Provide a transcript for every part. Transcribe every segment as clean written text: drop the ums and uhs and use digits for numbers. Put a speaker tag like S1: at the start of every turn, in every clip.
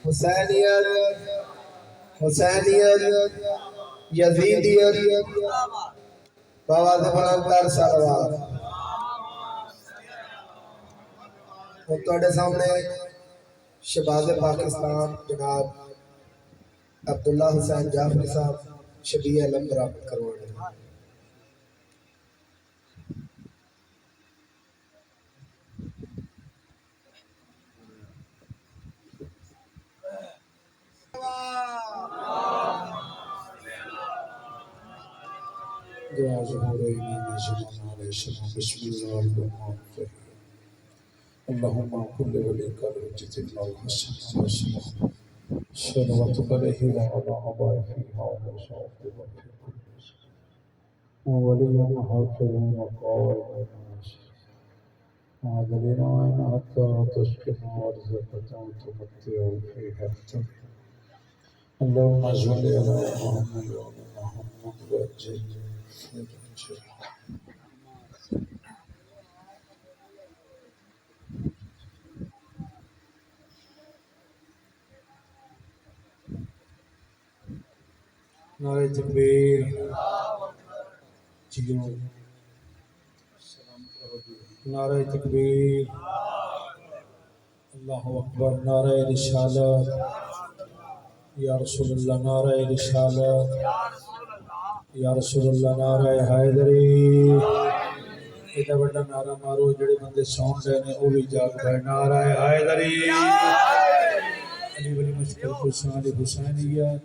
S1: हुसैनियत, हुसैनियत, यजीदियत, बाबा से बुलंदतर सलवार। हम तुहाडे सामने शहबाज पाकिस्तान जनाब अब्दुल्ला हुसैन जाफरी साहब शबीह अलम बरामद करवाने। अल्लाहुम्मा कुल्ल वलिका वजिदना हसन हसन शरवत अलैहि व अला अबाइहि व शौक़ व वलियन हाफ़िज़न व क़ाइदन आदलिन हत्ता तस्किनु अर्ज़क़तन तुमत्तिउ फ़ीहा अल्लाहुम्मा सल्लि अला मुहम्मद व अला मुहम्मद वअज्जिल फ़रजह। नारे तकबीर, जियो नारे तकबीर, अल्लाहु अकबर, नारे रिसालत, या रसूलुल्लाह, नारे रिसालत, या रसूलुल्लाह, नारे हैदरी। इतना बड़ा नारा मारो जेड़े बंदे सौं रहे ने वो भी जाग पाए। नारा हैदरी, अली वली मुश्किल हुसैन हुसैनियत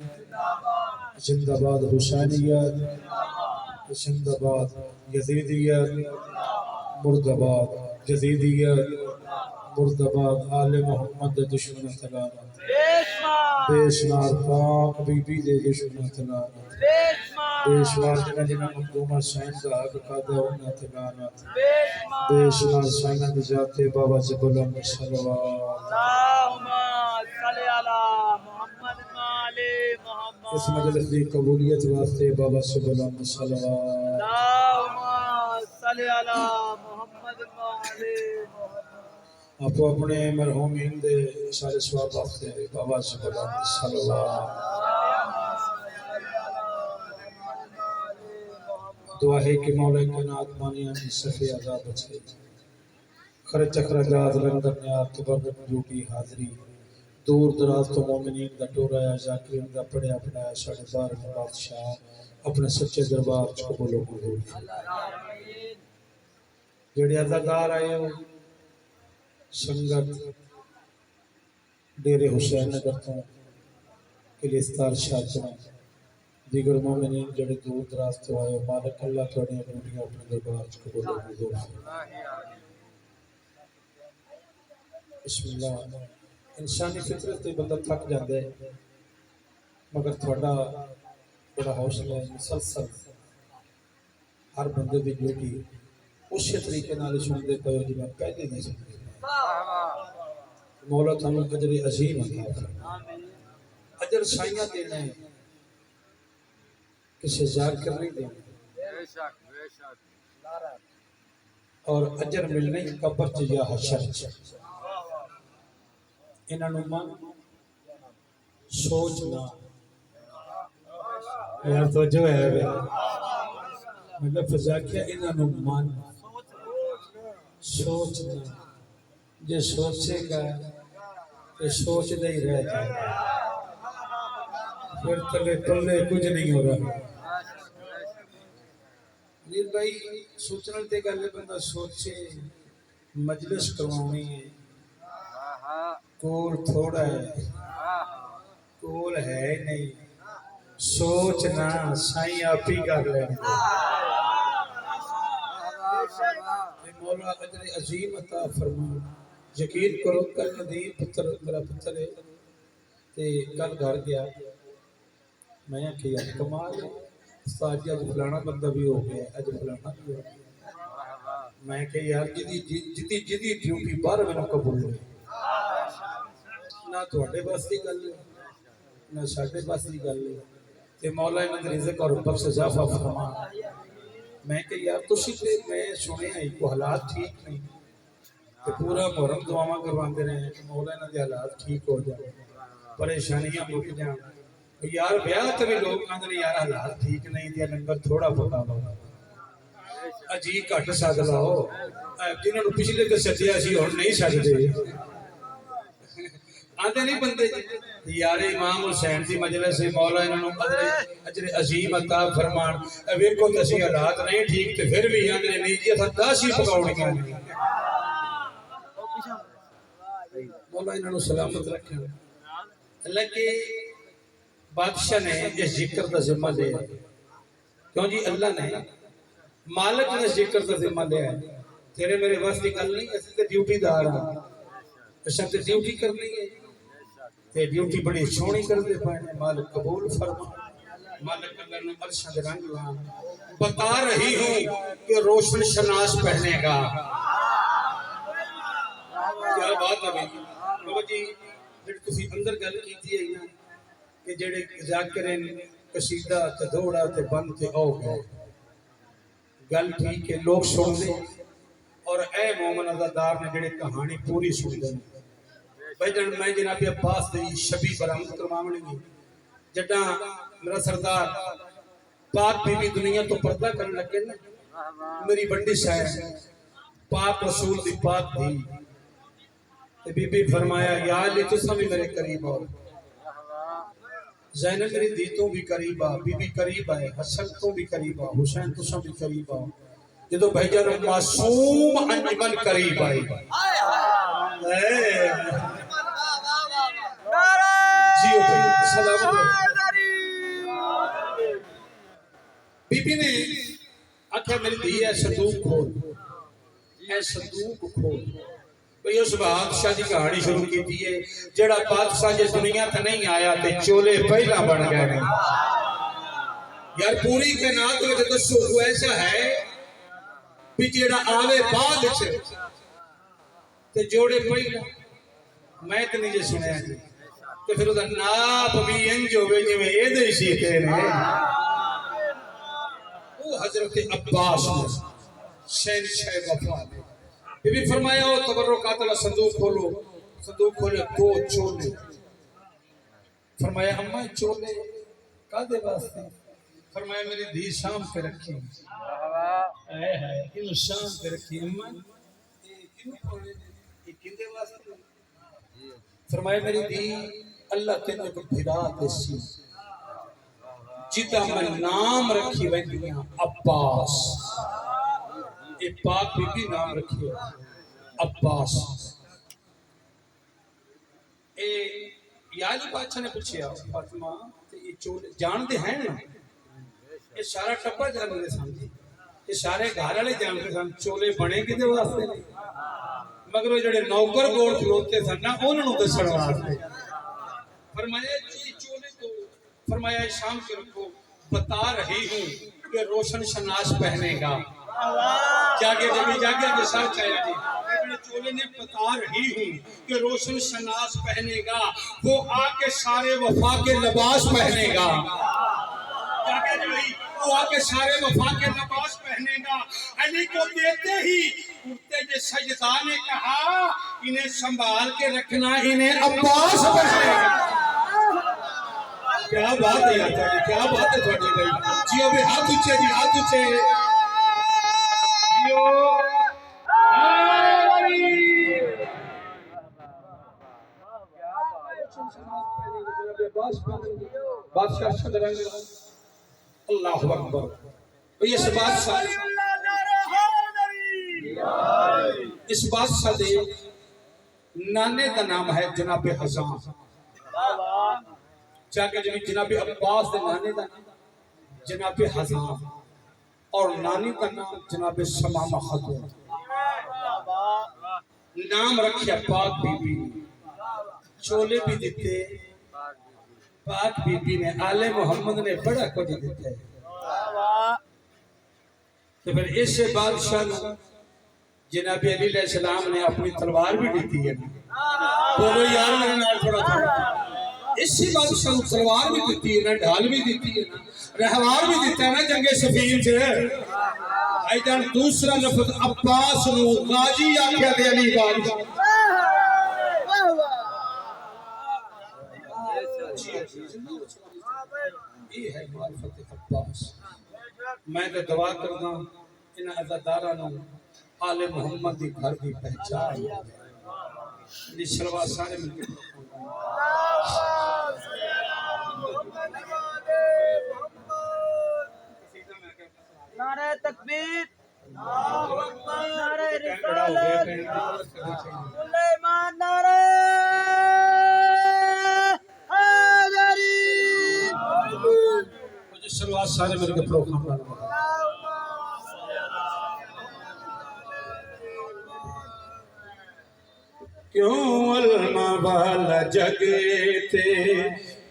S1: जिंदाबाद, हुसैनियत जिंदाबाद, यजीदियत मुर्दाबाद, जदीदियत मुर्दाबाद, आले मोहम्मद दे दुश्मन तलावत, बेशुमार पाक बीबी दे दुश्मन तलावत, बेशुमार जिन्हां जिन्हां मखदूमा सैन दा हक खादा उन्हां तलावत, बेशुमार सैना दी जाते बाबा से बुलंद सलवात। इस मजलिस की कबूलियत वास्ते बाबा से बुलंद सलवात। आपो अपने मरहूमीन दे सारे सवाब वास्ते बाबा से बुलंद सलवात। दुआ है कि मौला कायनात मानिया की सफ़े अज़ाब बचे, खर्च अखराजात लंगर न्यार तबर्रुक ड्यूटी हाज़री, दूर दराज तो मोमिनीन दा टोरा या जाकिरीन दा पढ़िया पढ़ाया साढ़े बार बादशाह अपने सच्चे दरबार च कबूल कबूल। जेड़े अदाकार आए हो संगत डेरे हुसैन नगर तो किलिस्तान शाचना दीगर मोमिनीन जेड़े दूर दराज तो आए हो, मालिक अल्लाह थोड़ी ड्यूटियां अपने दरबार च कबूल कबूल। बिस्मिल्लाह। इंसानी फितरत से बंदा थक जाता है, मगर थोड़ा बड़ा हौसला है मुसलसल हर बंदे की ड्यूटी उस तरीके सुनते पे हो जिवें पहले नहीं सुनते। मौला थानू अजर अजीम अता फरमाए। अजर साइयां देना है, किसी जाकिर नहीं देना। और अजर मिलना ही कब्र च या हशर च। इन्हों मन सोचना यार तो जो है मतलब फजाकिया इन्हों मन सोचना जो सोचेगा तो सोचते ही रह जाएगा, फिर तले तले कुछ नहीं हो रहा। नीर भाई सोचने ते गल बंदा सोचे मजलिस करवानी है, कोल थोड़ा है, कोल है नहीं, सोचना साई आप ही कर लेंगे। मौला अजर अजीम अता फरमाए। यकीन करो कल नदीम पुत्र मेरा पुत्र है ते कल घर गया, मैं आखिया कमाल उस्ताद जी अज फलाना बंदा भी हो गया, अज फलाना भी हो गया। मैं कहा यार जिदी जिदी जिदी ड्यूटी बाहर मैनू कबूल है, ना थोड़े बस की गल है ना साढ़े बस की गल है। ते मौला इन्हां दे रिज़्क़ और बख्श इजाफा फरमा। मैं कहा यार तुसी ते मैं सुनिया ही को हालात ठीक नहीं, तो पूरा मुहर्रम दुआवां करवाते रहे कि मौला इन्हां दे हालात ठीक हो जाए। परेशानियां मुक जान। यार ब्याह ते भी लोग कहते यार हालात ठीक नहीं दिया लंगर थोड़ा पका लो अजी घट सद लो जिन्होंने पिछले तो सद्या सी हुण नहीं सकते आते नहीं बंदे यार इमाम हुसैन की मजलिस से मौला इन्होंने अजर अजीम अता फरमान वेखो तो असं हालात नहीं ठीक तो फिर भी आंदे नहीं जी अस 10 ही पकाउणियां मौला इन्होंने सलामत रखे। हालांकि बादशाह ने इस जिक्र का जिम्मा लिया क्यों जी अल्लाह ने मालिक ने जिक्र का जिम्मा लिया तेरे मेरे बस की गल नहीं असं तो ड्यूटीदार हाँ असा तो ड्यूटी करनी है ते ड्यूटी बड़ी सोहनी करते पे मालिक कबूल फरमा। मालिक अल्लाह ने अर्शां दे रंग ला बता रही हूँ कि रोशन शनास पहनेगा। क्या बात है भाई बाबा जी जी तुसी अंदर गल कीती है ना कि जेड़े जाकिरिन कसीदा ते दौड़ा ते बंद ते आओ गए गल ठीक है लोग सुनते और ए मोमन अज़ादार ने जेड़े कहानी पूरी सुनते भाई जन मैं जनाब अब्बास दी शबी बरामद करवावणी जदा मेरा सरदार पाक बीबी दुनिया तो पर्दा करने लगे ना मेरी बड़ी शायर पाक रसूल दी पाक दी ते बीबी फरमाया या अली तुसा भी मेरे करीब आओ ज़ैनब मेरी दी तो भी करीब आ बीबी करीब आए हसन तो भी करीब आ हुसैन तुसा भी करीब आओ जो भाईजान मासूम अंजमन करीब आई बीबी ने आख्या मेरी धी है संदूक खोल संदूक खोल भाई उस बादशाह की कहानी शुरू की है जेड़ा बादशाह जे दुनिया ते नहीं आया ते चोले पहला बन गए यार पूरी कायनात में दसो ऐसा है भी जेड़ा आवे बाद ते जोड़े पहला मैं तो नहीं जे सुनया जी तो फिर उसका नाप भी इंज होवे जिवें एदे ही सीखे ने वो हजरत अब्बास शहंशाह वफा बीबी फरमाया ओ तबर्रुकात वाला संदूक खोलो दो चोले फरमाया अम्मा चोले कादे वास्ते फरमाया मेरी धी शाम पे रखी है इन शाम पे रखी अम्मा ये किनु खोले ये किंदे वास्ते फरमाया मेरी धी अल्लाह तेने को भिरा देसी जिदा मैं नाम रखी वैदियां अब्बास ये पाक बीबी नाम रखी अब्बास ए याद बादशाह ने पूछा फातिमा ये चोले जानते हैं ना ये सारा टब्बर जानते सन ये सारे घर वाले जानते सन चोले बने किदे वास्ते ने मगर जेडे नौकर कोल खलोते सन ना उन्होंने दसण वास्ते फरमाया जी चोले तो फरमाया शाम के रखो बता रही हूँ कि रोशन शनास पहनेगा जागे के सच है जी चोले ने बता रही हूँ कि रोशन शनास पहनेगा वो आके सारे वफा के लिबास पहनेगा जागे वो आके सारे वफा के लिबास पहनेगा अली को देते ही उठते जे सजदा ने कहा इन्हें संभाल के रखना इन्हें अब्बास पहनेगा। क्या बात है यार क्या बात है थोड़ी भाई जी अबे हाथ ऊंचे जी हाथ ऊंचे बादशाह सदरंग अल्लाहु अकबर इस बादशाह दे नाने का नाम है जनाब हज़ाम जाके जनाब अब्बास दे नाने का जनाब हज़ाम और नानी का नाम जनाब समामा खातून नाम रखिया पाक बीबी चोले भी दिते पाक बीबी ने आले मोहम्मद ने बड़ा कुछ दिता है तो फिर इस बादशाह जनाब अली अलैहिस्सलाम ने अपनी तलवार भी दी है बोलो यार मेरे नाल थोड़ा इसी बादशाह को तलवार भी दी है ना ढाल भी दी है ना रहवार भी दिता है ना जंगे सफीन से आइदान दूसरा लफ्ज अब्बास नु गाजी आख्या दे अली बादशाह ये है मारिफत अब्बास। मैं तो दुआ करदा इन अज़ादारां नूं आले मोहम्मद दी घर दी पहचान दी शलवा सारे मिलके
S2: नारे तकबीर, नारे रिसालत, सुलेमान नारे हैदरी।
S1: मुझे शलवा सारे मिलके प्रोग्राम करना। क्यों अलमा वाला जगे थे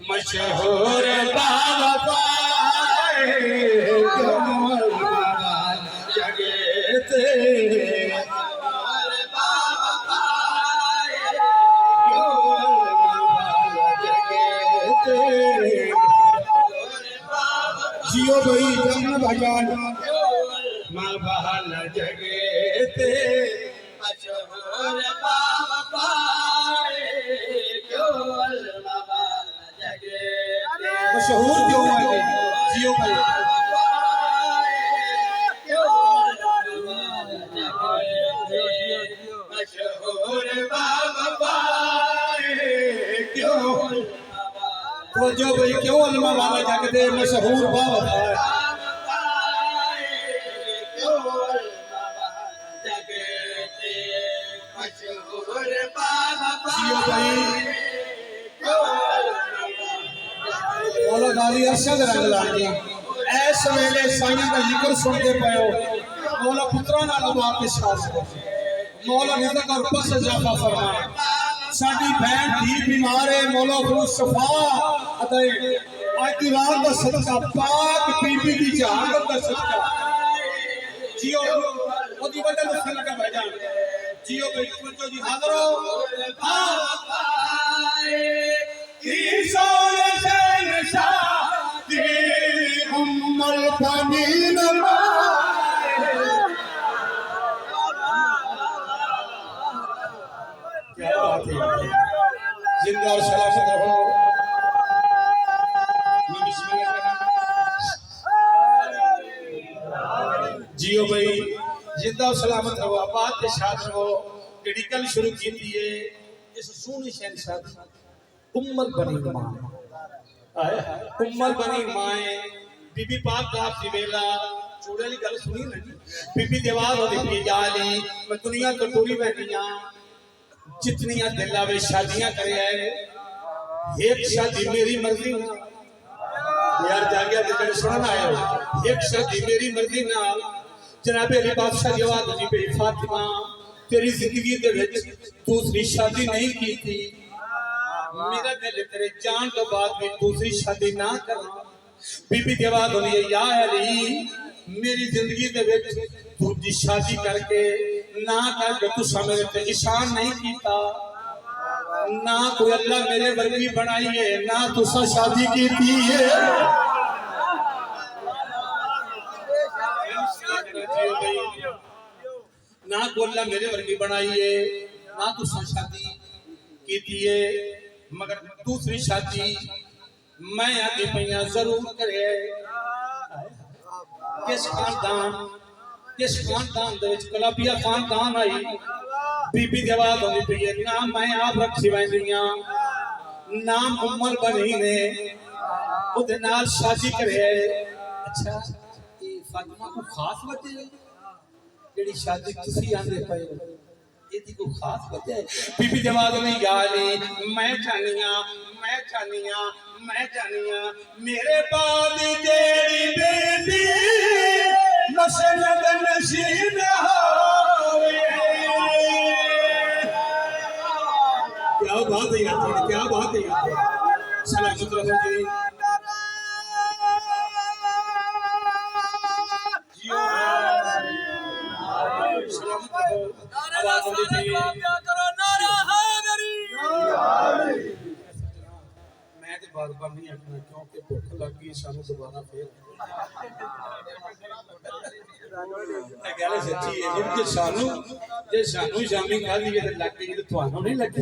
S1: मशहूर बाबा, क्यों अलमा वाला जगे थे मशहूर बाबा, क्यों अलमा वाला जगे थे जियो भाई जमन भगवान, माँ बहाल जगे थे मशहूर बाबा, क्यों अलमा वाला जगे थे मशहूर क्यों है जियो भाई, मशहूर बाबा क्यों तो जो भाई क्यों अलमा वाला जगदे मशहूर बाबा जियो भाई मौला गाली अरशद रंग लाजी ऐस वेले साईं का जिक्र सुनते पयो मौला पुत्रा नाल बाप के साथ मौला निज़क और बस जाफा फरमा साडी बहन धी बीमार है मौला को शफा अते आज दी रात दा सदका पाक बीबी दी जान दा सदका जियो ओदी वजह से लगा भाईजान जियो भाई तवज्जो जी हाजिर हो की सोने शहंशाह दी उम्मल बनीन क्या बात है जिंदा और सलामत रहो जियो भाई जिंदा और सलामत रहो आबाद के साथ रहो जेडी गल शुरू की है इस सोहनी शहंशाह उम्मल बनी मां उम्मल बनी मां बीबी पाक दा सी वेला चूड़े वाली गल सुनी ना बीबी दीवार हो दी जाली मैं दुनिया तो टूरी बैठियां जितनियां दिला वे शादियां करे एक शादी मेरी मर्जी ना यार जागिया ते सुनना आया एक शादी मेरी मर्जी ना जनाबे अली बादशाह जवाब दी पे फातिमा तेरी जिंदगी दे विच दूसरी शादी नहीं की थी मेरा दिल तेरे जान तो बाद में दूसरी शादी ना करा बीबी जवाब दी या अली मेरी जिंदगी दे विच दूसरी शादी करके ना करके तुसा मेरे ते ईशान नहीं कीता ना कोई अल्लाह मेरे वर्गी बनाई है ना तुसा शादी की थी है ना को अल्लाह मेरे वर्गी बनाई है ना तुसा शादी की थी है मगर दूसरी शादी मैं आगे पैया जरूर करे किस खानदान दे विच कलाबिया खानदान आई बीबी जवाब होनी पई है ना मैं आप रखी वैंदियां नाम उम्मल बनी ने ओदे नाल शादी करे अच्छा ये फातिमा को खास वजह जेडी शादी तुसी आंदे पए एदी को खास वजह है बीबी जवाब ने याली मैं चाहनिया मेरे बाद जेडी बेटी मसनद नशीन होवे क्या बात है यार क्या बात है यार सलामत रहो जी सलामत रहो आवाज होनी चाहिए
S2: करो नारा हैदरी।
S1: मैं तो बार-बार नहीं आखना क्योंकि भुख लग गई सानू दोबारा फिर गल सच्ची है जे सानू शामी खा लीए तो लग गई तो थानू नहीं लगी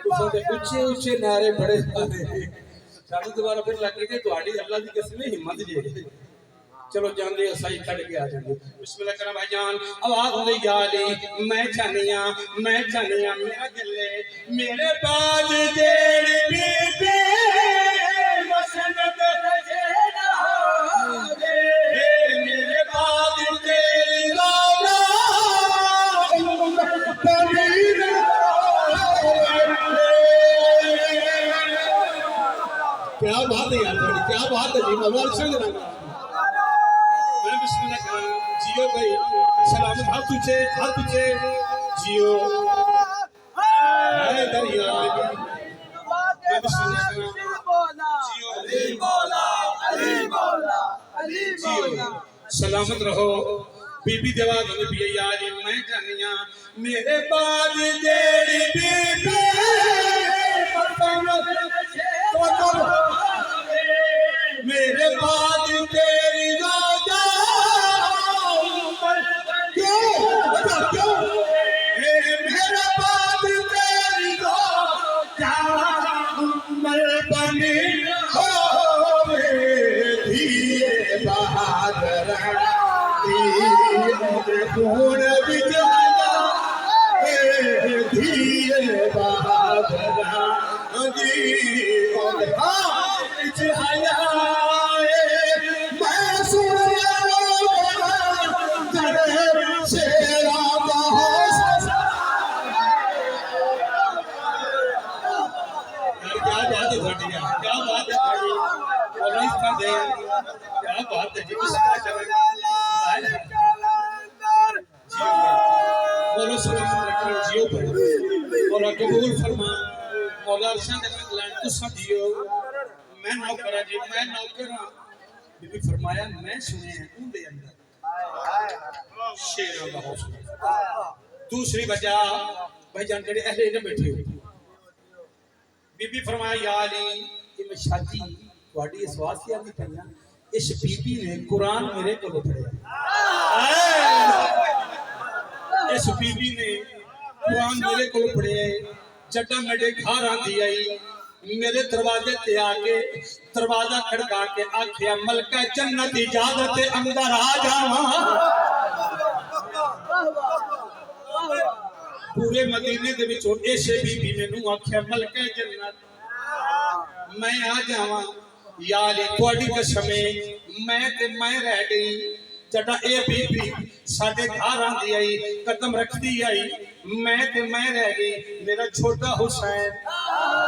S1: तुसां दे ऊंचे ऊंचे नारे बड़े सारे सानू दोबारा फिर लगे कि तुम्हारी अल्लाह की कसम हिम्मत जे चलो जांदे असाई खड़ के आ जाएंगे बिस्मिल्लाह करा भाईजान आवाज हो गई याली मैं चाहनिया मेरा दिले मेरे बाद जेड़ी बीबी मसनत जेड़ा होवे मेरे बाद तेरी लाला पनीर क्या बात है यार बड़ी क्या बात है जी मवाल संग रंगा मैं बिस्मिल्लाह करा जियो भाई सलामत हाथ तुझे जियो है दरिया मैं बिस्मिल्लाह करा जियो जियो सलामत रहो बीबी देवा गने भी यार मैं जानिया मेरे बाद जेड़ी बीबी मेरे बाद तेरी राजा क्यों मेरे बाद तेरी राजा मर बनी हो धीरे बहादुर खून बिजाया धीरे बहादुर कबूल फरमा मौला अरशद लैंड तो सदियो मैं नौकरा जी मैं नौकरा बीबी फरमाया मैं सुने हैं उनके अंदर शेरों का हौसला दूसरी वजह भाईजान जेडे अहले ने बैठे हो बीबी फरमाया या अली कि मैं शादी ਤੁਹਾਡੀ ਇਸ ਵਾਸਤੇ ਆਂਦੀ ਪਈਆਂ इस बीबी ने कुरान मेरे को पढ़या इस बीबी ने कुरान मेरे को पढ़े जटा मेरे घर आंदी आई मेरे दरवाजे ते आके दरवाजा खड़का के आखिया मलका जन्नत इजाजत अंदर आ जावा पूरे मदीने दे विचों ऐसे बीबी मैनू आखिया मलका जन्नत मैं आ जावा यार थोड़ी कसम मैं रह गई जटा ए बीबी साडे घर आंदी आई कदम रखती आई मैं रह गई मेरा छोटा हुसैन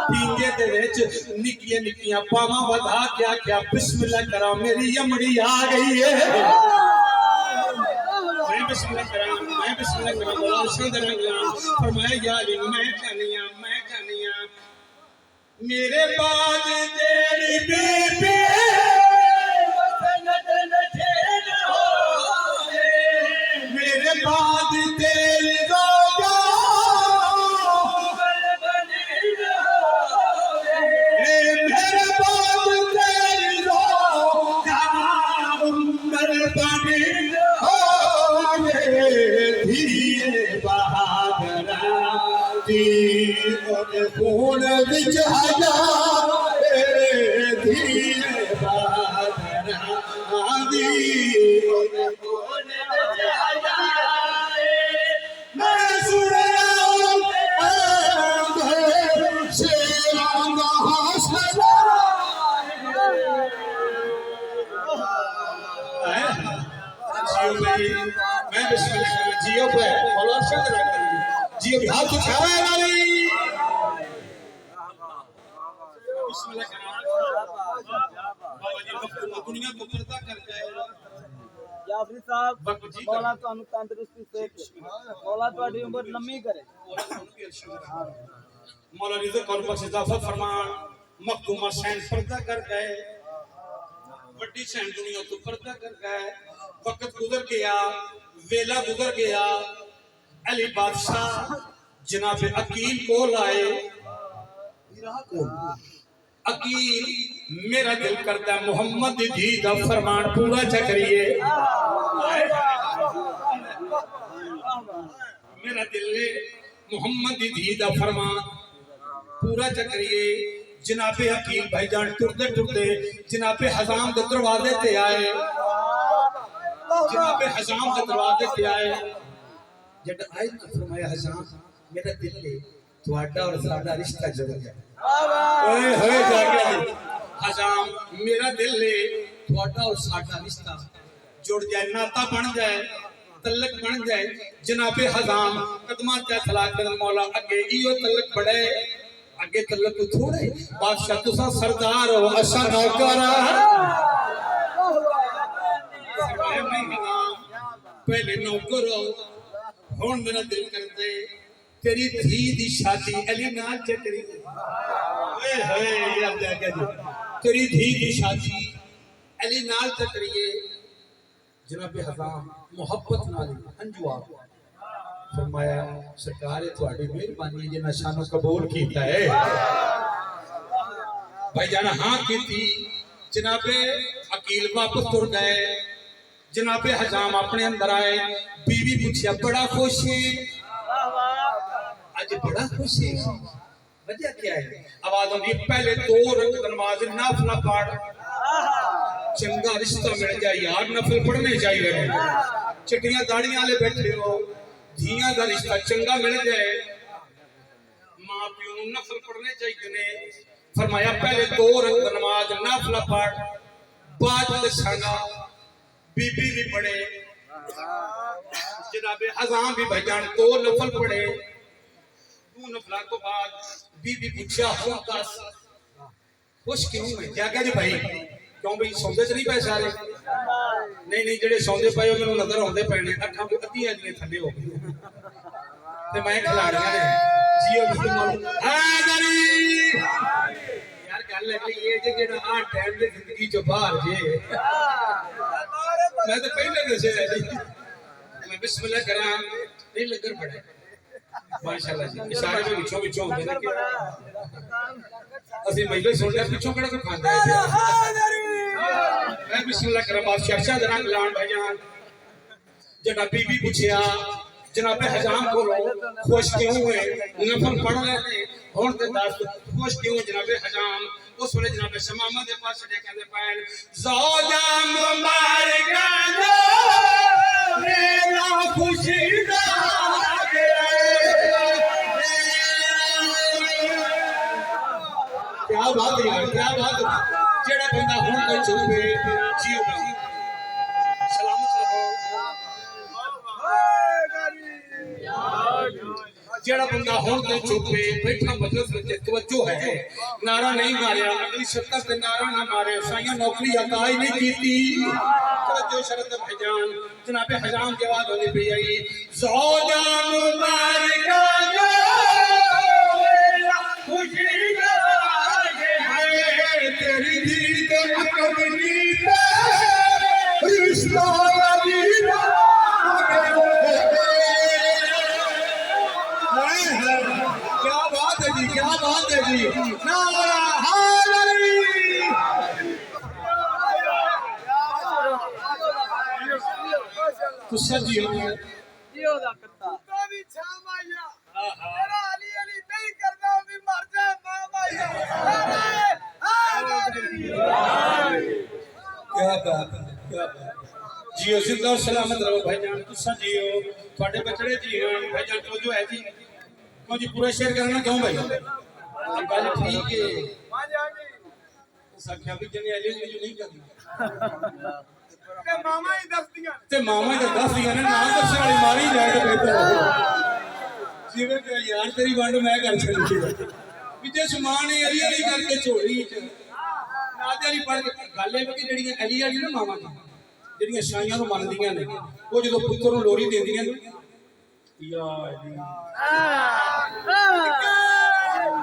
S1: पींगे दे विच निक्कियां निक्कियां पावां वधा के आख्या बिस्मिल्लाह करा मेरी यमड़ी आ गई है मैं बिस्मिल्लाह करा मौला अरशद फरमाया यार मैं जानिया मेरे बाद तेरी बीबी मेरे बाद तेरी रोजा मेरे बाद तेरी रोजा बनी हो धीरे बहादुर खून विच आया धीरे बहादुर आदि मैं सुनया शेरां दा हौसला मैं बिस्मिल्लाह जियो पे मौला अरशद जियो भी हाथ उठाया वाली बिस्मिल्लाह बाबा जी दुनिया को पर्दा कर जाए
S2: जाफरी साहब मौला ਤੁਹਾਨੂੰ ਤੰਦਰੁਸਤੀ सेहत मौला ਤੁਹਾਡੀ उम्र लंबी करे
S1: मौला रिज़्क़ और बख्श इजाफा फरमान मखदूम हुसैन पर्दा कर गए बड़ी सैन दुनिया तो पर्दा कर गए वक्त गुजर गया वेला गुजर गया अली बादशाह जनाब अकील को लाए अकील मेरा दिल करता है मोहम्मद दी दा फरमान पूरा करिए मेरा दिल मोहम्मद दी दा फरमान पूरा चक्रिए जनाबे हकीम भाईजान टुरदे टुरदे जनाबे हजाम के दरवाजे ते आए जनाबे हजाम के दरवाजे ते आए जब आए ना फरमाया हजाम मेरा दिल है ਤੁਹਾਡਾ और साडा रिश्ता जुड़ गया ओए होए जागे हजाम मेरा दिल है ਤੁਹਾਡਾ और साडा रिश्ता जुड़ जाए नाता बन जाए तलक बन जाए जनाबे हजाम कदमा ते सलात कर मौला अगे इयो तलक बड़े अगे तलक तो थोड़े बादशाह तुसा सरदार हो असा नौकर पहले नौकर हो हुन मेरा दिल करदे तेरी धी दी शादी अली नाल चकरी ओए होए याद आ गया जी तेरी धी दी शादी अली नाल चकरीए जनाबे हजाम मोहब्बत नाल हंजू आ फरमाया सरकार ਤੁਹਾਡੀ ਮਿਹਰਬਾਨੀ ਜਿਨ੍ਹਾਂ ਸਾਨੂੰ ਕਬੂਲ ਕੀਤਾ ਹੈ भाईजान हाँ की जनाबे अकील वापस तुर गए जनाबे हजाम अपने अंदर आए बीवी पूछा बड़ा खुश है आज बड़ा खुश है वजह क्या है आवाज आती पहले 2 रकात नमाज नाफिला पढ़ चंगा रिश्ता मिल जाए यार नफल पढ़ने चाहिए चिट्टियां दाड़ियां वाले बैठे हो धियां का रिश्ता चंगा मिल जाए मां प्यो नूं नफल पढ़ने चाहिए ने फरमाया पहले 2 रकात नमाज नाफिला पढ़ बाद दसांगा बीबी भी पढ़े जनाबे हजाम भी भाईजान 2 नफल पढ़े 2 नफला तो बाद बीबी पूछा हो दस खुश क्यों है क्या कह जी भाई क्यों भाई सौदे च नहीं पै सारे नहीं नहीं जेडे सौदे पए मैनू नजर आउंदे पए ने अखां को अद्धियां दी थल्ले हो गई ते मैं खिलाड़ियां ने जियो हाज़री यार गल है ये जे जेड़ा आ टाइम दे जिंदगी चो बाहर जे मैं तो पहले दसे है जी मैं बिस्मिल्लाह करा नहीं लगन पड़े माशाल्लाह जी इशारे में विचों विचों होंदे ने कि असि मजलिस सुन लिया पिछों कड़ा को खांदा है मैं बिस्मिल्लाह करा बादशाह शाह जनाब लान भाईजान जड़ा बीबी पूछया जनाबे हजाम को खुश क्यों हुए नफल पढ़ लेते हुन ते दस खुश क्यों जनाबे हजाम उस वेले जनाबे शमामा दे पास चले कहंदे पैन ज़ौजा मुबारक जो मेरा खुशी दा क्या बात है यार क्या बात है जेड़ा बंदा हुन कोई चुपे जियो सलामत रहो जेड़ा बंदा हुन कोई चुपे बैठा मजलिस में तवज्जो है नारा नहीं मारिया अगली शर्त पे नारा ना मारे साईं नौकरी अता ही नहीं कीती तवज्जो शर्त भाईजान जनाबे हजाम की आवाज होनी पई आई ज़ौजा मुबारक जो खुशी का तेरी दी के अकबरी रिश्ता अदीना क्या बात है जी क्या बात है जी नारा हाज़री तो सजियो
S2: जियो दा करता तो भी छाम आया मेरा अली अली नहीं करना भी मर जा मां माया
S1: क्या बात है क्या बात जियो जिंदा सलामत रहो भाईजान तुसा जियो ਤੁਹਾਡੇ बछड़े जियो भाईजान तो जो है जी क्यों जी पूरा शेयर करना क्यों भाई गल ठीक है हां जी हां जी सख्या भी जने अली जो नहीं करनी ते मामा ही दस दियां ने नाम दस वाली मारी जाए तो बेहतर हो जिवे कि यार तेरी वंड मैं कर छड़ी विजय सुमान अली अली करके झोली च नादे अली पढ़ के गल है कि जेड़ियां अली वाली ना मामा जेड़ियां शाइयां नु मनदियां ने वो जदों पुत्तर नु लोरी देंदियां ने या अली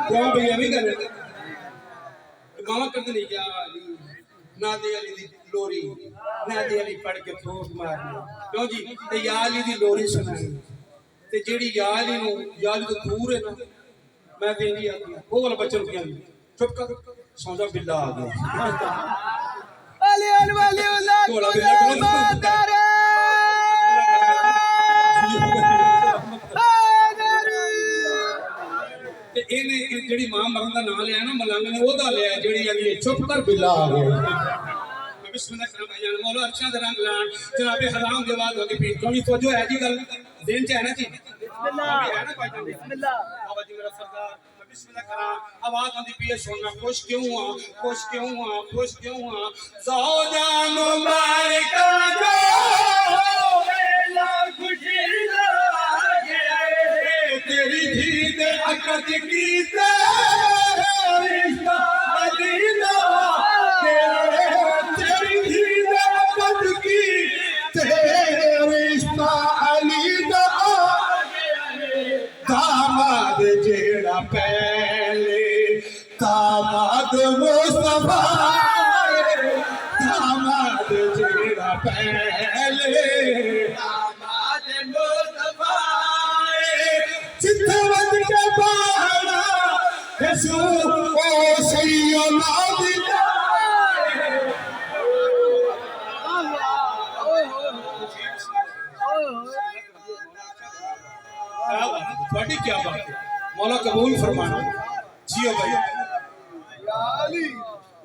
S1: क्यों भैया नहीं कर रहे मामा करते नहीं क्या अली नादे अली दी लोरी नादे अली पढ़ के फूक मारनी क्यों जी ते या अली दी लोरी सुनानी ते जेड़ी या अली नु या अली तो दूर है ना मैं देंदी आती वो वाला बच्चन की चुप कर सौजा बिल्ला आ गया
S2: अली अली वाली
S1: बोला बिल्ला
S2: करे
S1: ते इन्हें ਜਿਹੜੀ ਮਾਂ ਮਰਨ ਦਾ ਨਾਂ ਲਿਆ ਨਾ ਮਲੰਗ ਨੇ ਉਹਦਾ ਲਿਆ ਜਿਹੜੀ ਆਂਦੀ ਚੁੱਪ ਕਰ ਬਿੱਲਾ ਆ ਗਿਆ बिस्मिल्लाह करम भाईजान मौला अच्छा दे रंग लान जनाबे हराम के बाद होगी पी क्योंकि तवज्जो है जी गल दिन च है ना जी
S2: बिस्मिल्लाह
S1: है ना भाईजान
S2: बिस्मिल्लाह
S1: बाबा जी मेरा सरदार मैं बिस्मिल्लाह करा आवाज आंदी पी है सुनना खुश क्यों हुआ सौजान मुबारक जो वेला खुशी लागे तेरी धी दे अकद की ते रिश्ता अलीदा दामाद जेड़ा पहले दामाद मुस्तफा दामाद जेड़ा पहले दामाद मुस्तफा जिथे वज के बाहरा यसू ओ सैयो नादिला थोड़ी क्या बात है मौला कबूल फरमाना जियो भाई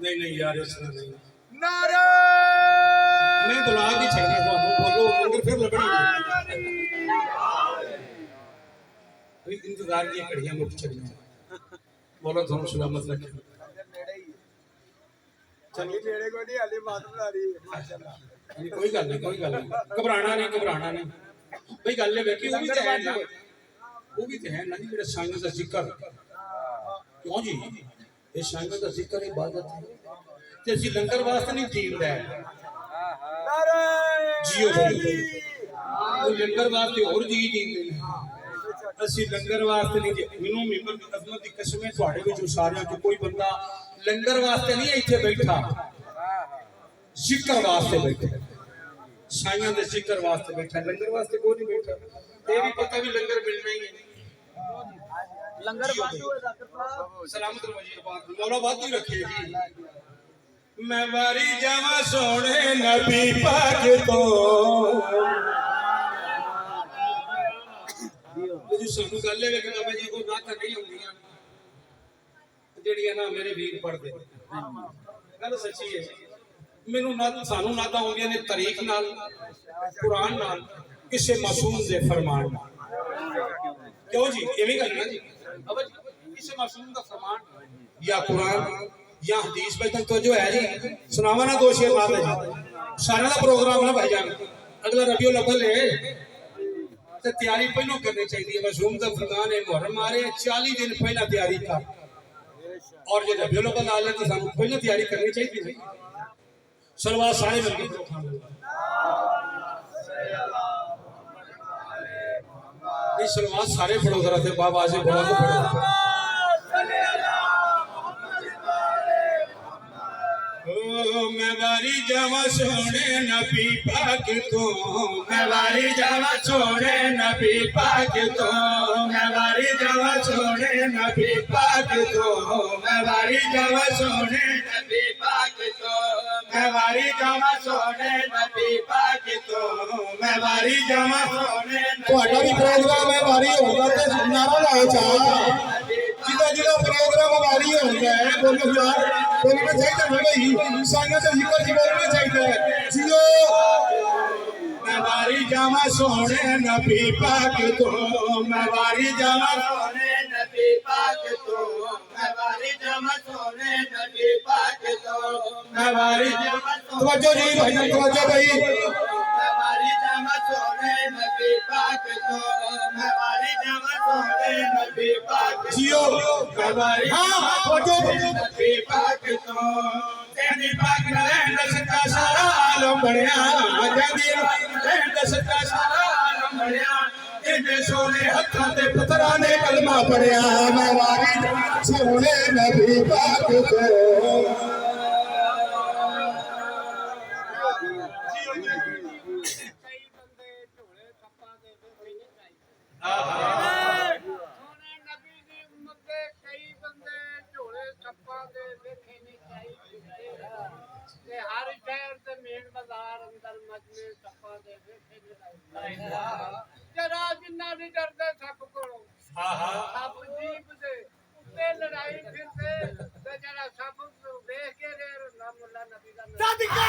S1: नहीं यार इसमें नहीं
S3: नारे
S1: मैं बुला के छड़ना तो बोलो मगर फिर लबड़ी भाई इंतजार की कड़ियां मुठ छड़ना मौला तुम सलामत रखे
S3: चली नेड़े को नहीं हाले बात बना रही है माशाल्लाह
S1: कोई गल नहीं घबराना नहीं भाई गल है वेखी वो भी तो है ना जी मेरे संग का जिक्र क्यों जी ये संग का जिक्र इबादत है ते असि लंगर वास्ते नहीं जींदा है
S3: नारे
S1: जियो भाई वो लंगर वास्ते और जी जींदे ने असि लंगर वास्ते नहीं जी मैनू मेंबर दी अजमत दी कसम है ਤੁਹਾਡੇ ਵਿੱਚੋਂ ਸਾਰਿਆਂ ਚੋਂ ਕੋਈ ਬੰਦਾ लंगर वास्ते नहीं ਇੱਥੇ बैठा जिक्र वास्ते बैठा साइयां दे जिक्र वास्ते बैठा लंगर वास्ते कोई नहीं बैठा ये भी पता भी लंगर मिलना ही है
S2: लंगर बांटो डॉक्टर साहब
S1: सलामत वजीर बात मौला बात ही रखे जी मैं वारी जावा सोने नबी पाक तो जो सानू गल है कि बाबा जी को नाता नहीं होंदियां जेड़ियां ना मेरे वीर पढ़दे गल सच्ची है मेनू ना सानू नाता होंदियां ने तरीक नाल कुरान नाल किसे मासूम दे फरमान क्यों जी एवं गल ना जी अब किसे मासूम का फरमान या कुरान या हदीस भाई तक तो जो है जी सुनावा ना दो शेर बात है जी सारा का प्रोग्राम ना भाईजान अगला रबिउल अव्वल है तो तैयारी पहले करनी चाहिए मासूम का फरमान है मुहर्रम आ रहे 40 दिन पहला तैयारी कर और जो रबिउल अव्वल आ ले तो सानू पहले तैयारी करनी चाहिए सलवार सारे मिलके इस सलवार सारे पढ़ो जरा थे बाबा से बड़ा तो पढ़ो मैं वारी जावा सोने नबी पाक तो मैं वारी जावा सोने नबी पाक तो मैं वारी जावा सोने नबी पाक तो मैं वारी जावा सोने नबी पाक तो मैं वारी जावा सोने नबी पाक तो मैं वारी जावा सोने ਤੁਹਾਡਾ ਵੀ ਪ੍ਰੋਗਰਾਮ ਹੈ ਵਾਰੀ ਹੋਊਗਾ ਤੇ ਨਾਰਾ ਲਾਓ ਚਾਹ ਜਿਹਦਾ ਪ੍ਰੋਗਰਾਮ ਵਾਰੀ ਹੋਊਗਾ ਬੋਲੋ ਯਾਰ बोलना चाहिए भाई साइना से जिक्र जी बोलना चाहिए जियो मैं वारी जावा सोने नबी पाक तो मैं वारी जावा सोने नबी पाक तो मैं वारी जावा सोने नबी पाक तो मैं वारी जावा तवज्जो जी भाई तवज्जो भाई मैं वारी जावा सोने नबी पाक तो मैं वारी जावा सोने नबी पाक जियो मैं वारी हां तवज्जो नबी पाक तो तेरी पाक रहन सका सारा आलम बढ़िया जदी रहन सका सारा आलम बढ़िया इने सोने हत्थां ते पत्थरां ने कलमा पढ़िया मैं वारी सोने नबी पाक को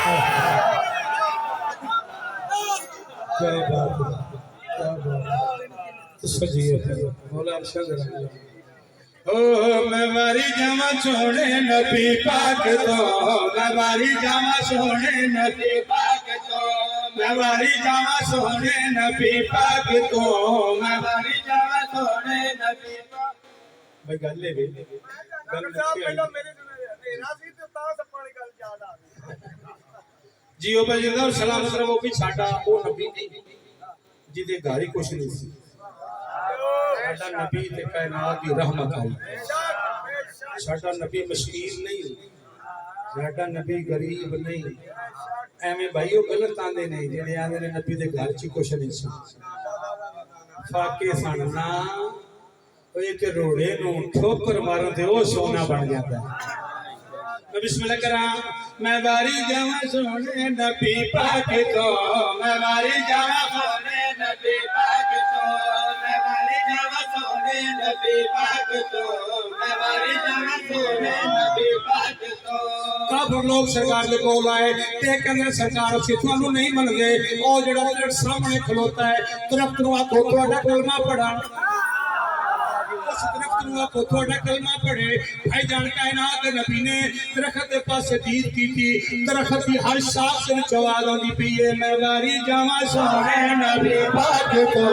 S1: क्या बात है, क्या बात है। सजी है मौला अरशद रंग ओ मैं वारी जावा छोड़े नबी पाक तो मैं वारी जावा छोड़े नबी पाक तो मैं वारी जावा छोड़े नबी पाक तो मैं वारी जावा छोड़े नबी पाक भाई गल है वे गल
S3: ਪਹਿਲਾਂ ਮੇਰੇ ਨਾਲ ਤੇਰਾ ਸੀ ਤੇ ਤਾਂ ਸੱਪਾਂ ਦੀ ਗੱਲ ਯਾਦ ਆ ਗਈ
S1: जी ओ भाई जिंदा सलामत रहो भी साडा ओ नबी नहीं जिदे घर ही कुछ नहीं सी साडा नबी ते कायनात दी रहमत आई साडा नबी मशकीर नहीं साडा नबी गरीब नहीं एवें भाई ओ गलत आंदे नहीं जेड़े आंदे ने नबी दे घर च कुछ नहीं सी फाके सन ना ओ एक रोड़े नु ठोकर मारन ते ओ सोना बन जाता है बिस्मिल्लाह करा मैं वारी जावा सोने नबी पाक तो मैं वारी जावा सोने नबी पाक तो मैं वारी जावा सोने नबी पाक तो मैं वारी जावा सोने नबी पाक तो काफिर लोग सरकार दे कोल आए ते कहंदे सरकार ਅਸੀਂ ਤੁਹਾਨੂੰ नहीं मनदे ओ जेड़ा तेरे सामने खलोता है तरफ नु आखो ਤੁਹਾਡਾ कलमा पढ़ा थोड़ा कलमा पढ़े भाई जान कायनात नबी ने दरखत के पास दीद की थी दरखत की हर शाख से आवाज आती पई है मैं वारी जावा सोने नबी पाक तो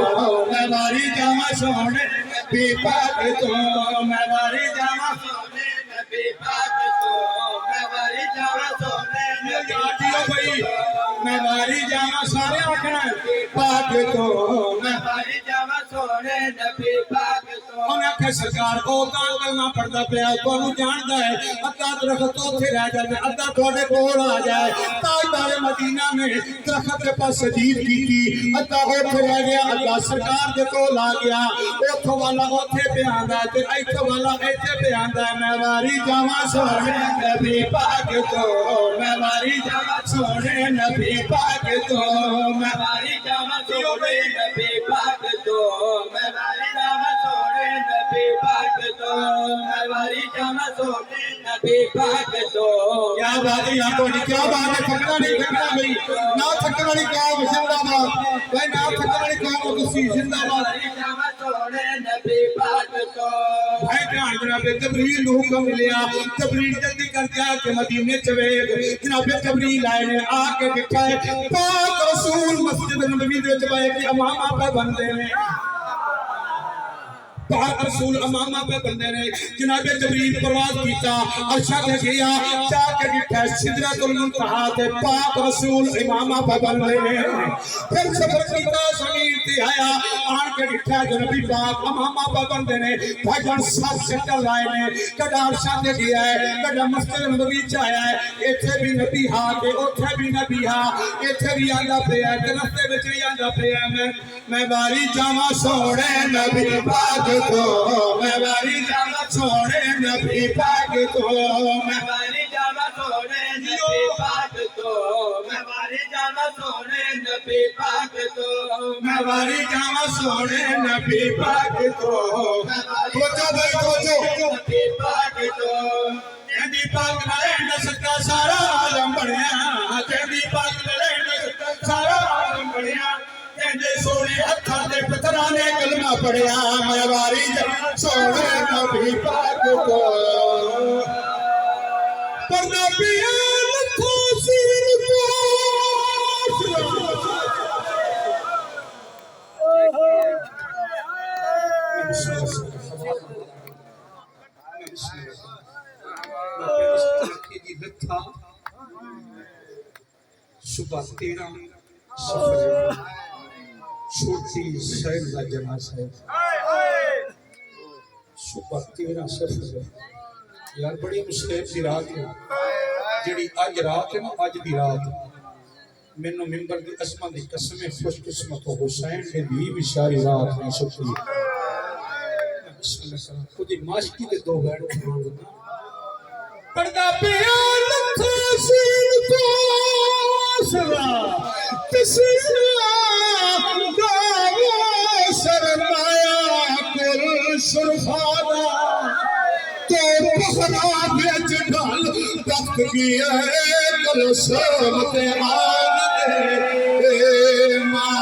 S1: मैं वारी जावा सोने नबी पाक तो मैं वारी जावा सोने नबी पाक तो मैं वारी जावा सोने नबी भाई मैं वारी जावा सारे आखना पाक तो मैं वारी जावा सोने नबी पाक तो उन्हें सरकार को कलमा पढ़ता पाया तुहानू जानदा है अद्धा दरखत उत्थे रह जाए अद्धा तुहाडे कोल आ जाए ताजदारे मदीना ने दरखत के पास सजीद की अद्धा उत्थे रह गया अद्धा सरकार दे कोल आ गया उथों वाला उत्थे पे आंदा ते इथों वाला इथे पे आंदा मैं वारी जावा सोने नबी पाक तो मैं वारी जावा सोने नबी पाक तो मैं वारी जावा सोने नबी पाक तो मैं वारी जावा सोने नबी पाक तो मैं वारी जावा सोने नबी पाक तो क्या बात है यहाँ तो क्या बात है थकना नहीं भाई ना थकने वाली कौम जिंदाबाद भाई ना थकने वाली कौम तुसी जिंदाबाद जावा सोने नबी पाक तो भाई ध्यान जनाब जबरील नू हुक्म मिलिया जबरील जल्दी करके आके मदीने चले जनाब जबरील आए ने आके दिखा है पाक रसूल मस्जिद नबवी दे विच बैठ के इमामा पे बंदे ने पाक रसूल अमामा पे बंदे ने जनाब जबरील परवाज कीता अर्शा ते गया जाके दिखा सिदरतुल मुंतहा ते पाक रसूल इमामा पे बंदे ने फिर सफर कीता जमीन ते आया आन के दिखा नबी पाक अमामा पे बंदे ने भाईजान साथ चक्कर लाए ने कदा अर्शा ते गया है कदा मस्जिद नबवी च आया है इथे भी नबी हा ते ओथे भी नबी हा इथे भी आंदा पिया ते रस्ते विच भी आंदा पिया मैं वारी जावा सोने नबी पाक तो मैं वारी जावा सोने नबी पाक तो मैं वारी जावा सोने नबी पाक तो मैं वारी जावा सोने नबी पाक तो मैं वारी जावा सोने नबी पाक तो सोचो भाई सोचो नबी पाक तो नबी पाक नाले नसका सारा आलम बढ़िया नबी पाक नाले नसका सारा आलम बढ़िया सोने हथा दे पत्थरा ने कलमा पढ़िया मैं वारी जावा सोने नबी पाक को पर नबी लखो सिर को सुबह 13 छोटी शहर का जनाजा है सुबह 13 सफर यार बड़ी मुश्किल की रात है जी अज रात है ना अज की रात मैनू मिंबर की असमा की कसम खुशकिस्मत हो हुसैन ने भी सारी रात नहीं सुती खुद माशकी के दो बैठ पर्दा पिया लखो सीन को सवा किसना सरमाया कुल सुरफाना तो पहरा बेच ढाल तख्त की कल सोमत मान दे माँ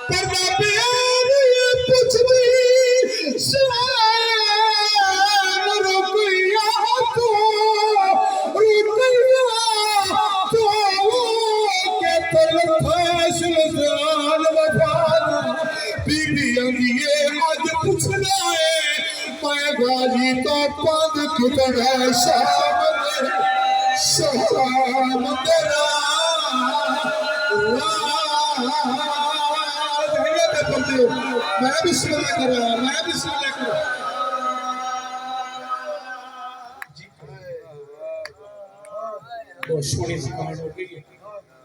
S1: पर्दा प्यार ये पुछदी सलाम रुपया तो के तल फैसल जान वफाना बीबियां दिए आज पूछना है मैं गाजी तो पद कितना शाम तेरा मैं बिस्मिल्लाह कर रहा मैं बिस्मिल्लाह कर बहुत सोहनी दुकान हो गई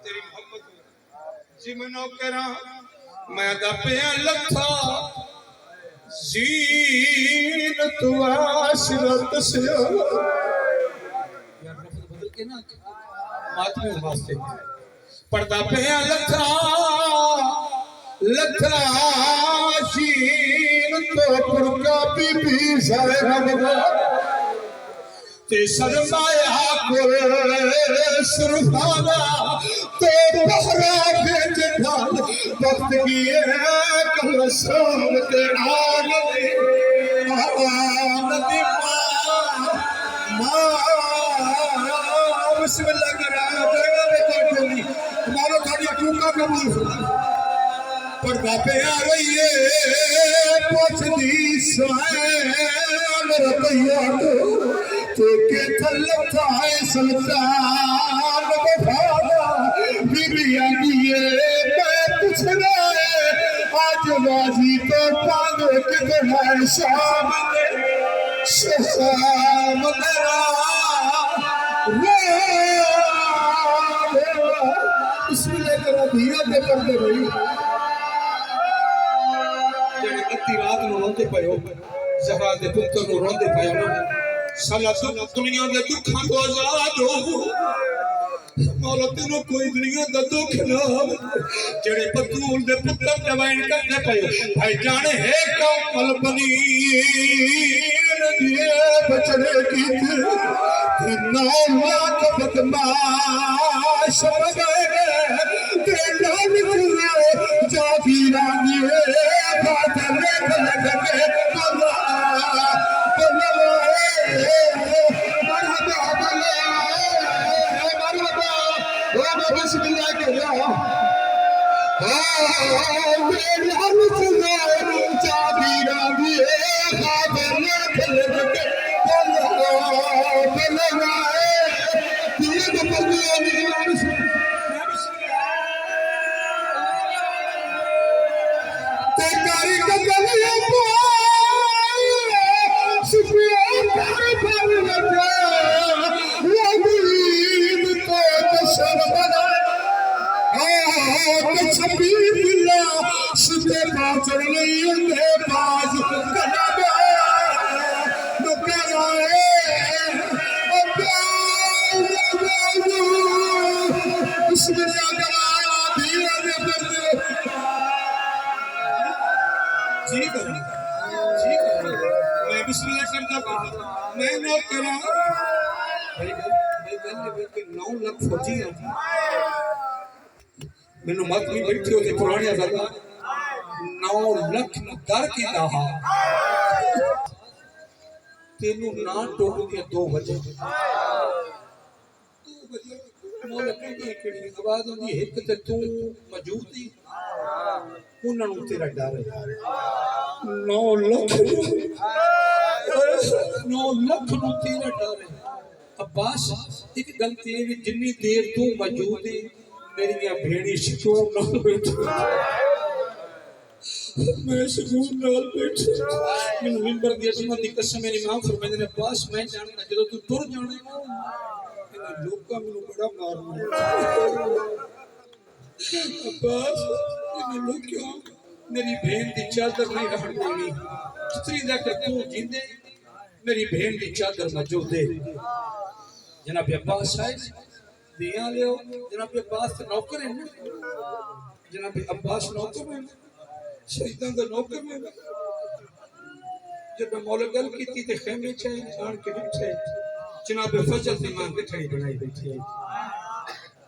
S1: तेरी मोहब्बत जी मनो करा मैं दपिया लखा जीन तू आशरत से यार लफ्ज बदल के ना मातमे वास्ते पर्दा पे लखा लखा शीन तो पुरका बीबी साहब ते सरमाया को सुरफाना तो पहरा बेच ढाल वक्त की कल शाम के आन नदी माँ बिस्मिल्लाह करा हमारा थोड़ी टूका कबूल पर्दा पे आ रही है पोछदी मेरा भैया तो के थल थाए सुल्तान बफाना बीबियां दिए मैं पूछना है आज बाजी तो पाग कितना शाम मेरा बिस्मिल्लाह करो धीरे से कर दे भाई जेड़े कत्ती रात नु रोंदे पयो ज़हरा दे पुत्र नु रोंदे पयो ना साला दुनिया दे दुखां तो आजाद हो मौला तेनू कोई दुनिया दा दुख ना जेड़े बतूल दे पुत्र जवान करदे पयो भाई जाने है कौमल बनी दिए बचड़े की 9 लाख बदमाश गए तेरा निकले जाती रानी बात देख लगे बिस्मिल्लाह के जाती रानी बात देख लगे बिस्मिल्लाह करता मैं ना करा भाई मैं 9 लाख फौजी है मैंने मत नहीं बैठी होती पुरानी आजादा 9 लाख डर के दहा तेनू ना टोक के 2 बजे मोल कहती केड़ी आवाज होंदी एक ते तू मौजूद ही उन्हां नू तेरा डर 9 लाख नू तेरा डर है अब्बास एक गलती है जिन्नी देर तू मौजूद है मेरी भेड़ी सुकून नाल बैठी मैं सुकून नाल बैठी मैनू मिंबर दी अजमत दी कसम मेरी मां फरमांदे ने अब्बास मैं जानदा जदों तू टुर जाने लोका मैनू बड़ा मारना अब्बास इन्हें लोकियों मेरी बहन दी चादर नहीं रहन देनी जितनी देर तू जिंदे मेरी बहन दी चादर मौजूद है जनाब अब्बास साहब दिया लियो जनाब अब्बास नौकर है ना जनाब अब्बास नौकर है शहीदां दा नौकर है जब मौला गल की ते खेमे च आन के बिठे जनाब फजल दी मां बिठाई बनाई बैठी है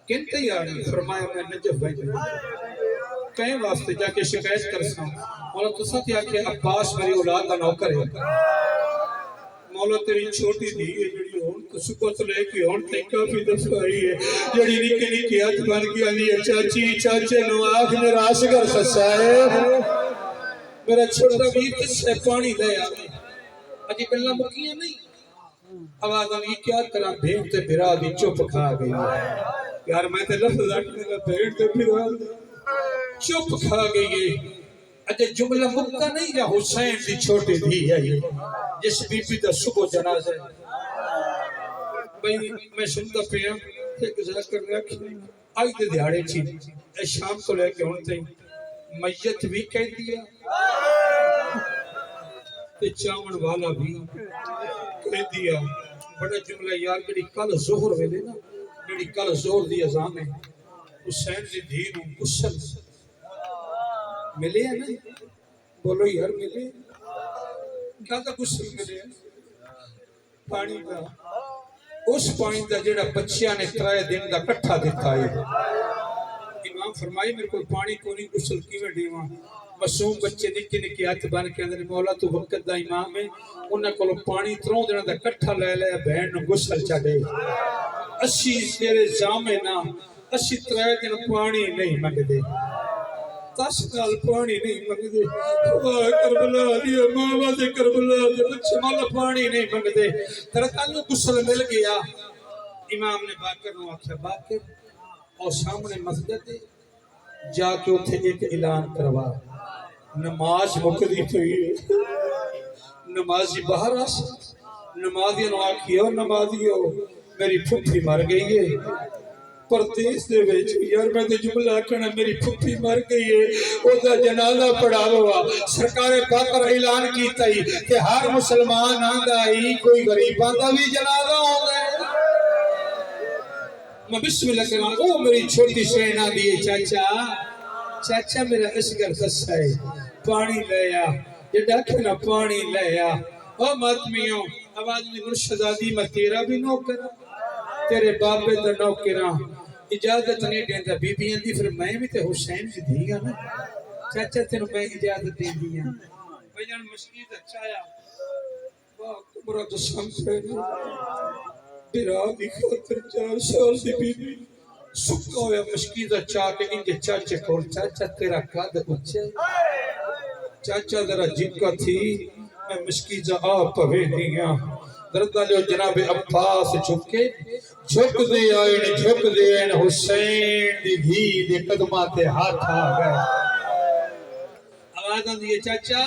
S1: किनते यार फरमाया मैं नजफ भाई कई वास्ते जाके शिकायत करसा मौला तुसा ते आखे अब्बास मेरी औलाद दा नौकर है मौला तेरी छोटी धी है जेड़ी हुन तो सुबह तो लेके हुन तक काफी दफा आई है जेड़ी निक्की निक्की हाथ बन के आंदी है चाची चाचे नु आख मेरा असगर सच्चा है मेरा छोटा वीर किससे पानी ले आवे अजी गल्ला मुकिया नहीं आवाज आई क्या करा भेड़ ते बिरा दी चुप खा गई यार मैं ते लफ्ज लगा भेड़ ते बिरा चुप खा गई है अजे जुमला मुक्का नहीं या हुसैन दी छोटी धी है जिस बीबी दा सुबह जनाजा भाई मैं सुनता पिया ते गुजार कर रखी आज दे दिहाड़े छी ए शाम को लेके हुन तई मैयत भी कह दिया ते चावण वाला भी कह दिया बड़ा जुमला यार जेडी कल जोहर वेले ना जेडी कल जोहर दी अजान है हुसैन दी धी नु गुस्सल मिले है ना बोलो यार मिले क्या तो गुस्सल मिले पानी का उस पानी का जेड़ा बच्चियां ने 3 दिन का इकट्ठा दिता है इमाम फरमाई मेरे को पानी को नहीं गुस्सल किवें देवा मासूम बच्चे निक्के निक्के हाथ बन के अंदर मौला तू वक्त दा इमाम है उन्हां कोलों पानी 3 दिन का इकट्ठा ले लिया बहन नु गुस्सल चढ़े अस्सी तेरे जामे ना अस्सी 3 दिन पानी नहीं मंगदे 10 साल पानी नहीं मंगदे करबला दी मावा दे करबला दे बच्चे मौला पानी नहीं मंगदे तेरा कल गुस्सल मिल गया इमाम ने बाकर नु आख्या बाकर और सामने मस्जिद जाके उठे एक ऐलान करवा नमाज मुकदी पई नमाजी बाहर आस नमाजियों नु आखियो नमाजियो मेरी फुफी मर गई है परदेस दे विच यार मैं ते जुमला कहना मेरी फुफी मर गई है ओदा जनाजा पढ़ावा सरकार बाकर ऐलान कीता ही कि हर मुसलमान आंदा ही कोई गरीबां दा भी जनाजा होंदा है मैं बिस्मिल्लाह करा ओ मेरी छोटी सेना दी चाचा चाचा मेरा असगर फसा है पानी ले आ ये डाके ना पानी ले आ ओ मातमियों आवाज में मुर्शदादी मैं तेरा भी नौकर तेरे बाबे दा नौकरा इजाजत नहीं देंदा बीबियां दी फिर मैं भी ते हुसैन दी धीगा ना चाचा तेनु मैं इजाजत दे दिया भजन मस्जिद अच्छा आया वाह तुम्हारा जसम पे बिरा दी खातिर 4 साल दी बीबी सुक्का होया मस्जिद अच्छा के इंजे चाचे को चाचा तेरा कद ऊंचा चाचा जरा जिक्का थी मैं मस्जिद आ पवे दिया दरदा लो जनाब अब्बास झुक दे आए हुसैन दी धी दे कदमां ते हाथ आ गए आवाज आंदी है चाचा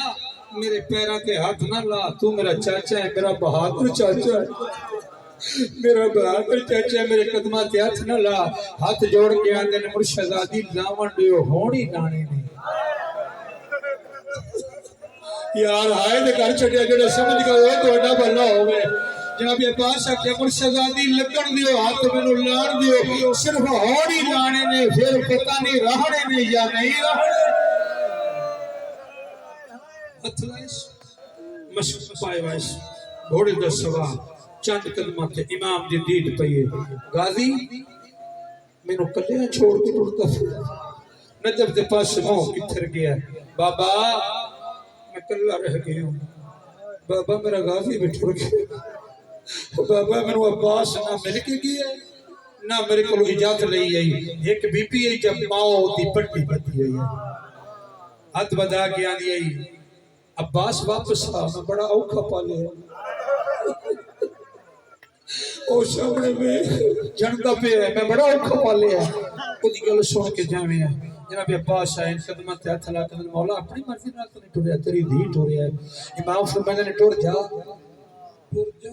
S1: मेरे पैरों ते हाथ ना ला तू मेरा चाचा है मेरा बहादुर चाचा है मेरा बहादुर चाचा मेरे कदमां ते हाथ ना ला हाथ जोड़ के आंदे ने मुर्शदादी लावण दियो होनी नाने ने यार हाय ते घर छड्या जेड़ा समझ गए तोड़ा भला होवे जनाब अब्बास आखे मुर्शदादी लगन दियो हाथ मेनू लाण दियो सिर्फ होड़ी लाने ने फिर पता नहीं रहने ने या नहीं रहने अथलाइस मशक पाए वाइस घोड़े दा सवार चंद कदमां ते इमाम दी दीद पई गाजी मेनू कल्ले छोड़ के टुरदा नजर दे पास मोह किथर गया बाबा मैं कल्ला रह गया बाबा मेरा गाजी भी टुर गया बाबा मेनू अब्बास ना मिल के गया ना मेरे को इजाजत लई आई एक बीबी है जब माओ दी पट्टी बदी हुई है हाथ बधा के आंदी आई अब्बास वापस आ मैं बड़ा औखा पाले ओ सामने में जनता पे है मैं बड़ा औखा पाले है ओदी गल सुन के जावे है जनाब अब्बास आए कदम ते हाथ ला के मौला अपनी मर्जी नाल तो नहीं टुरया तेरी धी टुरया इमाम फरमाया ने टुर जा टुर जा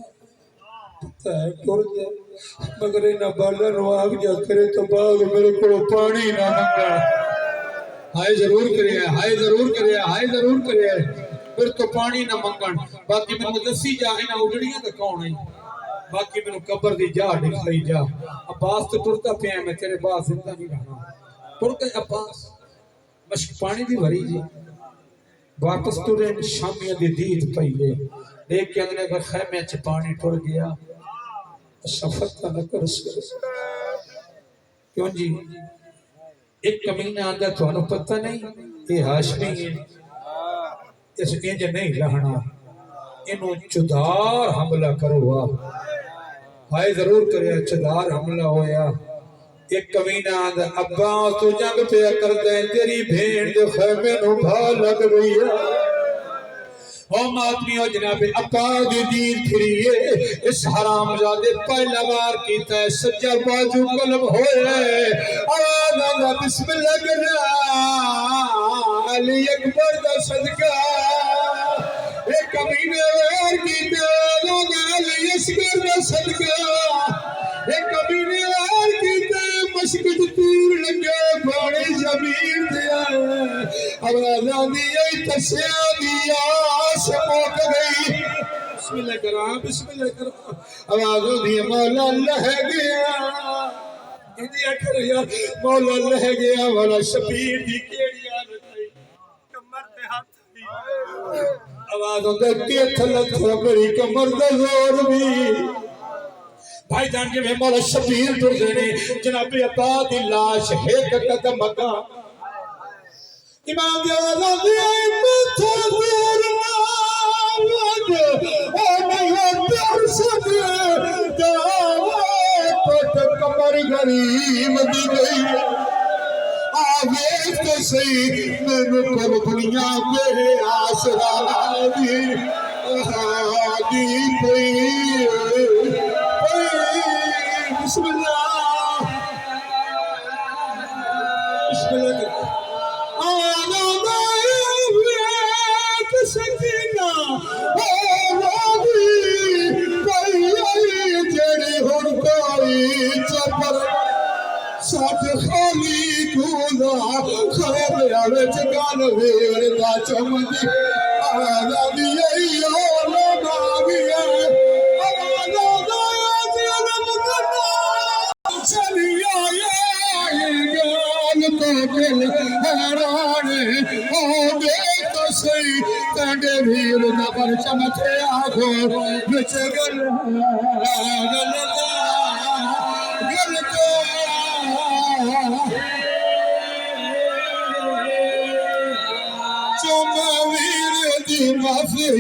S1: मगर इना बाला नु आग जा करे तो बाग मेरे को पानी ना मंगा हाय जरूर करे हाय जरूर करे फिर तो पानी ना मंगन बाकी मैं दसी जा इना उगड़ियां दा कौन है बाकी मैंने कब्र दी जा दिखाई जा। अब्बास तो टुरता पिया मैं तेरे बाद जिंदा नहीं रहना। टुर गए अब्बास मश्क पानी दी भरी जी वापस टुरे शामिया दी दीद पई है देख के अगले का खैमे च पानी टुर गया सफर का न कर क्यों जी एक कमीना आंदा थानू पता नहीं ये हाशमी है इस इंज नहीं रहना इन्हों चुदार हमला करो हाय जरूर करे चुदार हमला होया एक कमीना आंदा अब्बा तू जंग पे करदा है तेरी भेड़ दे खैमे नु भा लग गई है ओ मातमी ओ जनाबे अब्बा दी दीद फिरिए इस हरामजादे पहला बार कीता है सज्जा बाजू कलम होए आवाज आंदा बिस्मिल्लाह करना अली अकबर दा सदका एक कमीने वार कीता अली असगर दा सदका एक कमीने वार कीता मस्जिद तीर लगे बड़े जमीन दिया अब आजादी यही तस्या दिया समोक गई बिस्मिल्लाह करा आवाज़ दी मौला लह गया इंदिया कर यार मौला लह गया वाला शबीर दी केड़ी हालत है
S3: कमर पे हाथ
S1: आवाज़ होंदा के थलत हो गई कमर दा जोर भी भाई जान के मौला शबीर टुर गए जनाबे अब्बा दी लाश एक कदम मका इमाम दे आवाज़ दी मथा दूर ना ओ मैं डर सके पट कमर गरीब दी गई आगे तो सही मैंने कर दुनिया मेरे आसरा दी बिस्मिल्लाह बिस्मिल्लाह सकीना जेड़ी हुण कोई चपर सच खाली कूदा खरे आवे जगान वेर दा चमदी आजादी आई ओ लोगा गया आवाज़ आया जन्म करना चली आए गाल तो दिल हैरान हो गए तो सही तेरे वीर दा परचम थे आखो विच गल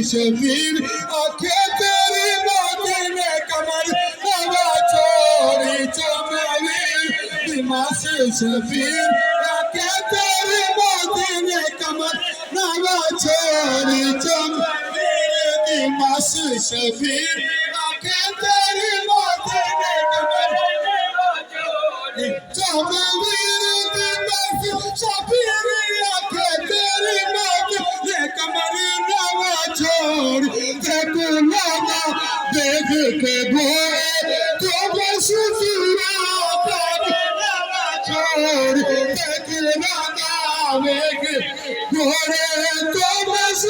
S1: शबीर आखे तेरी बातें ने कमर हवा छोड़ी चमवीर दिमाग शबीर आखे तेरी बातें ने कमर हवा छोड़ी चमवीर दिमाग शबीर आखे तेरी बातें ने कमर चमवीर दिमाग शबीर आखे तेरी बातें ने कमर छोड़ देखो लाना देख के भोरे तो बस छोड़ देख लाना देख भोरे तो बस